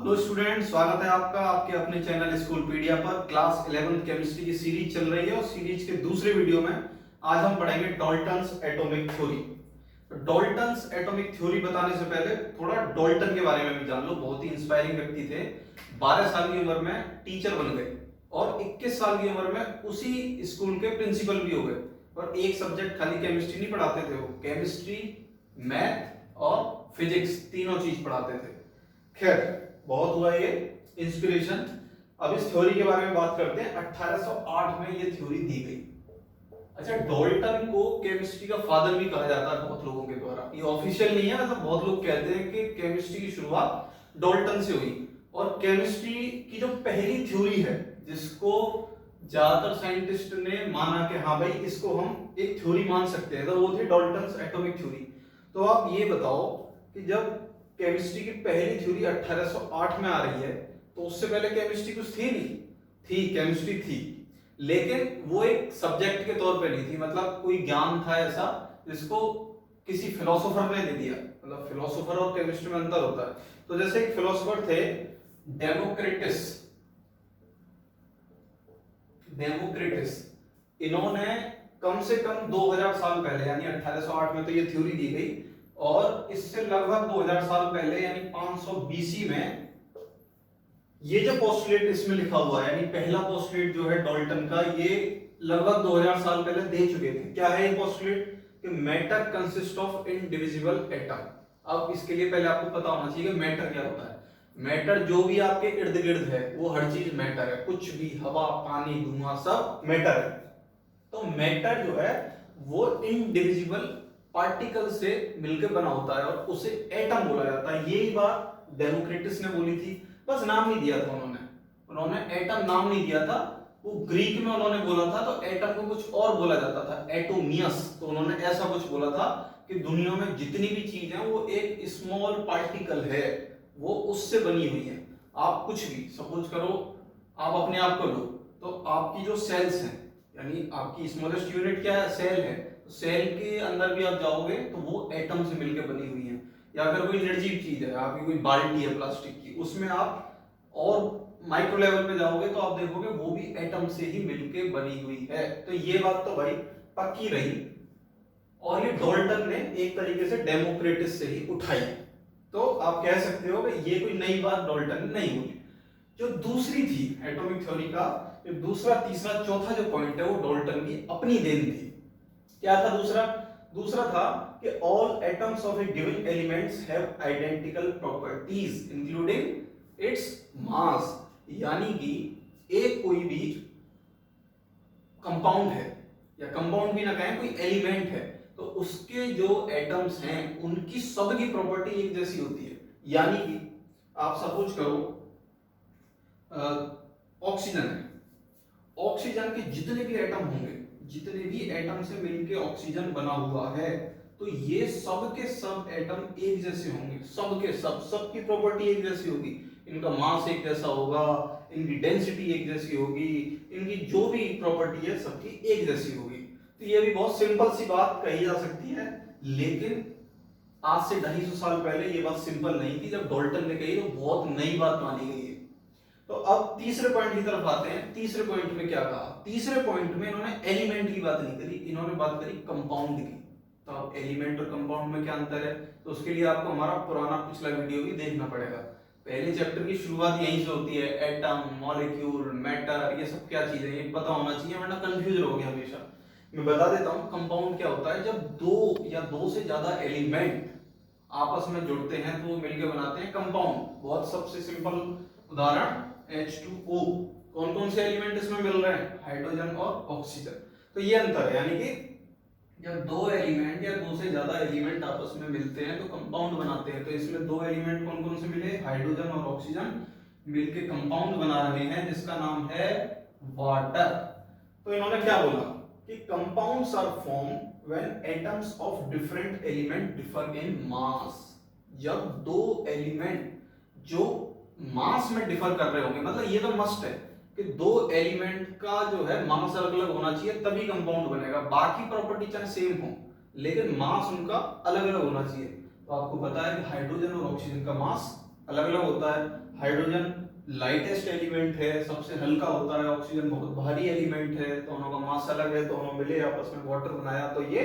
Hello student, स्वागत है आपका आपके अपने चैनल स्कूलपीडिया पर। क्लास 11 केमिस्ट्री की सीरीज चल रही है और सीरीज के दूसरे वीडियो में आज हम पढ़ेंगे डाल्टन्स एटॉमिक थ्योरी। तो डाल्टन्स एटॉमिक थ्योरी बताने से पहले थोड़ा डाल्टन के बारे में भी जान लो। बहुत ही इंस्पायरिंग व्यक्ति थे। 12 साल की उम्र में टीचर बन गए और 21 साल की उम्र में उसी स्कूल के प्रिंसिपल भी हो गए। और एक सब्जेक्ट खाली केमिस्ट्री नहीं पढ़ाते थे, वो केमिस्ट्री, मैथ और फिजिक्स तीनों चीज पढ़ाते थे। खैर, बहुत हुआ ये इंस्पिरेशन। अब इस थ्योरी के बारे में बात करते हैं। 1808 में ये थ्योरी दी गई। अच्छा, डाल्टन को केमिस्ट्री का फादर भी कहा जाता है बहुत लोगों के द्वारा। ये ऑफिशियल नहीं है, मतलब बहुत लोग कहते हैं कि केमिस्ट्री की शुरुआत डाल्टन से हुई। और केमिस्ट्री की जो पहली थ्योरी है, जिसको ज्यादातर साइंटिस्ट ने माना कि हाँ भाई इसको हम एक थ्योरी मान सकते हैं, तो वो थी डाल्टन्स एटॉमिक थ्योरी। तो आप ये बताओ कि जब केमिस्ट्री की पहली थ्योरी 1808 में आ रही है, तो उससे पहले केमिस्ट्री कुछ थी नहीं? थी, केमिस्ट्री थी, लेकिन वो एक सब्जेक्ट के तौर पे नहीं थी। मतलब कोई ज्ञान था ऐसा जिसको किसी फिलोसोफर ने दे दिया। मतलब फिलोसोफर और केमिस्ट्री में अंतर होता है। तो जैसे एक फिलोसोफर थे डेमोक्रिटस। इन्होंने कम से कम 2000 साल पहले, यानी 1808 में तो ये थ्योरी दी गई, और इससे लगभग 2000 साल पहले यानी 500 बीसी में ये जो पोस्टुलेट इसमें लिखा हुआ है, यानी पहला पोस्टुलेट जो है डाल्टन का, ये लगभग 2000 साल पहले दे चुके थे। क्या है ये पोस्टुलेट? कि matter consist of indivisible atom. अब इसके लिए पहले आपको पता होना चाहिए कि मैटर क्या होता है। मैटर जो भी आपके इर्द गिर्द है वो हर चीज मैटर है। कुछ भी, हवा, पानी, धुआं, सब मैटर है। तो मैटर जो है वो इनडिविजिबल पार्टिकल से मिलकर बना होता है और उसे एटम बोला जाता है। यही बात डेमोक्रिटस ने बोली थी, बस नाम नहीं दिया था उन्होंने एटम नाम नहीं दिया था। वो ग्रीक में उन्होंने बोला था, तो एटम को कुछ और बोला जाता था, एटोमियस। तो उन्होंने ऐसा कुछ बोला था कि दुनिया में जितनी भी चीज है वो एक स्मॉल पार्टिकल है, वो उससे बनी हुई है। आप कुछ भी सपोज करो, आप अपने आप को लो, तो आपकी जो सेल्स हैं, यानी आपकी स्मॉलेस्ट यूनिट क्या है? सेल है। सेल के अंदर भी आप जाओगे तो वो एटम से मिलकर बनी हुई है। या अगर कोई निर्जीव चीज है, आपकी कोई बाल्टी है प्लास्टिक की, उसमें आप और माइक्रो लेवल पे जाओगे तो आप देखोगे वो भी एटम से ही मिलकर बनी हुई है। तो ये बात तो भाई पक्की रही। और ये डाल्टन ने एक तरीके से डेमोक्रिटस से ही उठाई। तो आप कह सकते हो कि ये कोई नई बात डाल्टन ने नहीं बोली। जो दूसरी थी एटॉमिक थ्योरी का, जो दूसरा, तीसरा, चौथा जो पॉइंट है, वो डाल्टन की अपनी देन थी। क्या था दूसरा? दूसरा था कि all atoms of A given elements have identical properties including its mass. यानी कि एक कोई भी कंपाउंड है, या कंपाउंड भी ना कहें, कोई एलिमेंट है, तो उसके जो एटम्स हैं उनकी सबकी प्रॉपर्टी एक जैसी होती है। यानी कि आप सपोज करो ऑक्सीजन है, ऑक्सीजन के जितने भी एटम होंगे, जितने भी एटम से मिलकर ऑक्सीजन बना हुआ है, तो ये सब के सब एटम एक जैसे होंगे। सब के सब, सबकी प्रॉपर्टी एक जैसी होगी। इनका मास एक जैसा होगा, इनकी डेंसिटी एक जैसी होगी, इनकी जो भी प्रॉपर्टी है सबकी एक जैसी होगी। तो ये भी बहुत सिंपल सी बात कही जा सकती है, लेकिन आज से 250 साल पहले ये बात सिंपल नहीं थी। जब डाल्टन ने कही तो बहुत नई बात मानी गई है। तो अब तीसरे पॉइंट की तरफ आते हैं। तीसरे पॉइंट में क्या कहा? तीसरे पॉइंट में इन्होंने एलिमेंट की बात नहीं करी, इन्होंने बात करी कंपाउंड की। तो अब एलिमेंट और कंपाउंड में क्या अंतर है? तो उसके लिए आपको हमारा पुराना पिछला वीडियो भी देखना पड़ेगा। पहले चैप्टर की शुरुआत यहीं से होती है। एटम, मॉलिक्यूल, मैटर, ये सब क्या चीजें, ये पता होना चाहिए, वरना कंफ्यूज रहोगे हमेशा। मैं बता देता हूँ कंपाउंड क्या होता है। जब दो या दो से ज्यादा एलिमेंट आपस में जुड़ते हैं तो वो मिलकर बनाते हैं कंपाउंड। बहुत सबसे सिंपल उदाहरण H2O। कौन कौन से एलिमेंट इसमें मिल रहे हैं? हाइड्रोजन और ऑक्सीजन। तो ये अंतर है, यानी कि जब दो एलिमेंट या दो से ज्यादा एलिमेंट आपस में मिलते हैं तो कंपाउंड बनाते हैं। तो इसमें दो एलिमेंट कौन कौन से मिले? हाइड्रोजन और ऑक्सीजन मिलके कंपाउंड बना रहे हैं, जिसका नाम है वाटर। तो इन्होंने क्या बोला कि compounds are form when atoms of different element differ in mass. जब दो एलिमेंट जो मास में डिफर कर रहे होंगे, मतलब ये तो मस्ट है कि दो एलिमेंट का जो है मास अलग अलग होना चाहिए, तभी कंपाउंड बनेगा। बाकी प्रॉपर्टी चाहे सेम हो, लेकिन मास उनका अलग अलग होना चाहिए। तो आपको पता है कि हाइड्रोजन और ऑक्सीजन का मास अलग अलग होता है। हाइड्रोजन लाइटेस्ट एलिमेंट है, सबसे हल्का होता है, ऑक्सीजन बहुत भारी एलिमेंट है, दोनों का मास अलग है, दोनों मिले आपस में वाटर बनाया तो ये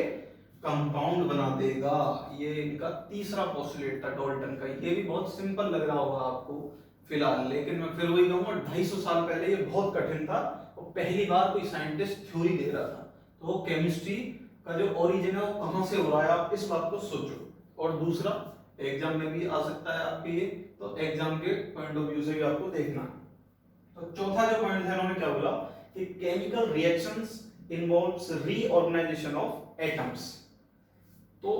कंपाउंड बना देगा। ये इनका तीसरा पोस्टुलेट था डाल्टन का। ये भी बहुत सिंपल लग रहा होगा आपको फिलहाल, लेकिन मैं फिर वही कहूंगा 250 साल पहले ये बहुत कठिन था और पहली बार कोई साइंटिस्ट थ्योरी दे रहा था। तो केमिस्ट्री का जो ओरिजिन है वो कहां से हो रहा है, आप इस बात को सोचो। और दूसरा एग्जाम में भी आ सकता है आपके ये, तो एग्जाम के पॉइंट ऑफ व्यू से भी आपको देखना है। तो चौथा जो पॉइंट है उन्होंने क्या बोला कि chemical reactions involves reorganization of atoms. तो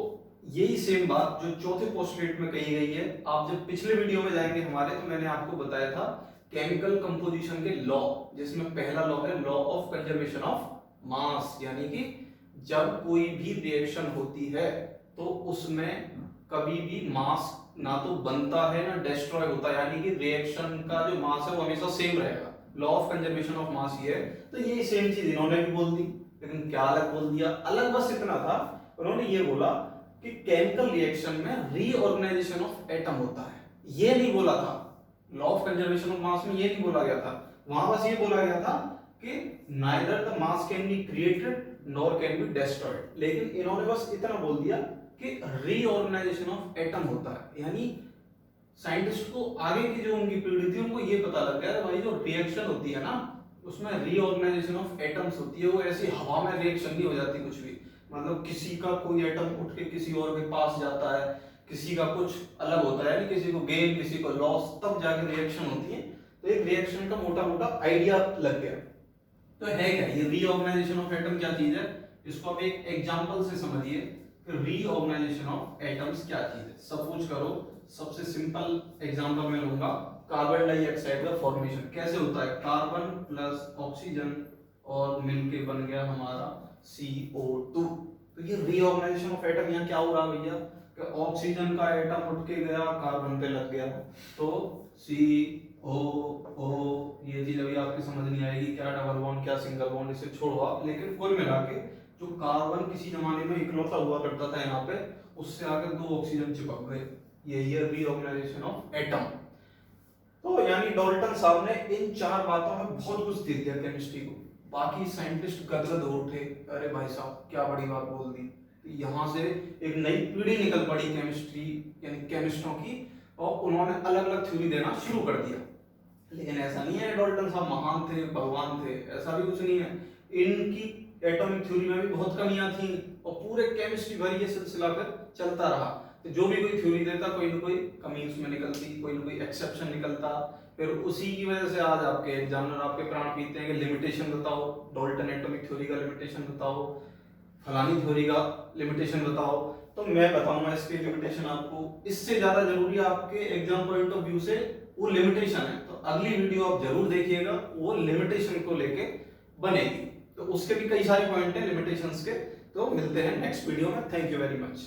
यही सेम बात जो चौथे पोस्टुलेट में कही गई है, आप जब पिछले वीडियो में जाएंगे हमारे तो मैंने आपको बताया था केमिकल कंपोजिशन के लॉ, जिसमें पहला लॉ है law of conservation of mass, यानी कि जब कोई भी रिएक्शन होती है तो उसमें कभी भी मास ना तो बनता है ना डिस्ट्रॉय होता है, यानी कि रिएक्शन का जो मास है वो हमेशा सेम रहेगा। Law of conservation of mass ये है। तो ये सेम चीज इन्होंने भी बोल दी, लेकिन क्या अलग बोल दिया, अलग बस इतना था, उन्होंने ये बोला कि केमिकल रिएक्शन में रीऑर्गेनाइजेशन ऑफ एटम होता है। ये नहीं बोला था law of conservation of mass में, ये नहीं बोला गया था। वहां बस ये बोला गया था कि neither the mass can be created nor can be destroyed, लेकिन इन्होंने बस इतना बोल दिया कि रीऑर्गेनाइजेशन ऑफ एटम होता है। यानी साइंटिस्ट को आगे की जो उनकी पीढ़ी थी उनको ये पता लग गया भाई जो रिएक्शन होती है ना उसमें रीऑर्गेनाइजेशन ऑफ एटम्स होती है, वो ऐसी हवा में रिएक्शन नहीं हो जाती कुछ भी। मतलब किसी का कोई एटम उठ के किसी और के पास जाता है, किसी का कुछ अलग होता है, किसी को गेन किसी को लॉस, तब जाके रिएक्शन होती है। तो एक रिएक्शन का मोटा मोटा आइडिया लग गया। तो है क्या ये रीऑर्गेनाइजेशन ऑफ एटम, क्या चीज है, इसको आप एक एग्जांपल से समझिए कि रीऑर्गेनाइजेशन ऑफ एटम्स क्या चीज है। सपोज करो, सबसे सिंपल एग्जांपल मैं लूंगा, कार्बन डाइऑक्साइड का फॉर्मेशन कैसे होता है, कार्बन प्लस ऑक्सीजन और मिलके बन गया हमारा CO2। तो ये रीऑर्गेनाइजेशन ऑफ एटम यहाँ क्या हो रहा है भैया कि ऑक्सीजन का एटम उठ के गया कार्बन पे लग गया, तो COO। ये चीज अभी आपकी समझ नहीं आएगी, क्या डबल बॉन्ड क्या सिंगल बॉन्ड, इसे छोड़ो आप। लेकिन कुल मिला के जो कार्बन किसी जमाने में इकलौता हुआ करता था यहाँ पे, उससे आकर 2 ऑक्सीजन चिपक गए, यही है रीऑर्गेनाइजेशन ऑफ एटम। तो यानी डाल्टन साहब ने इन 4 बातों में बहुत कुछ दे दिया केमिस्ट्री को। बाकी साइंटिस्ट गदगद हो उठे, अरे भाई साहब क्या बड़ी बात बोल दी। तो यहाँ से एक नई पीढ़ी निकल पड़ी केमिस्ट्री यानी केमिस्टों की, और उन्होंने अलग अलग थ्योरी देना शुरू कर दिया। लेकिन ऐसा नहीं है डाल्टन साहब महान थे भगवान थे, ऐसा भी कुछ नहीं है। इनकी एटॉमिक थ्योरी में भी बहुत कमियां थी और पूरे केमिस्ट्री भर ये सिलसिला फिर चलता रहा। तो जो भी कोई थ्योरी देता कोई ना कोई कमी उसमें निकलती, कोई ना कोई एक्सेप्शन निकलता। फिर उसी की वजह से आज आपके एग्जामिनर आपके प्राण पीते हैं कि लिमिटेशन बताओ, डाल्टन एटॉमिक थ्योरी का लिमिटेशन बताओ, फलानी थ्योरी का लिमिटेशन बताओ। तो मैं बताऊंगा इसके लिमिटेशन आपको। इससे ज्यादा जरूरी आपके एग्जाम पॉइंट ऑफ व्यू से वो लिमिटेशन है, तो अगली वीडियो आप जरूर देखिएगा, वो लिमिटेशन को लेके बनेगी। तो उसके भी कई सारे पॉइंट हैं लिमिटेशंस के। तो मिलते हैं नेक्स्ट वीडियो में। Thank you very much.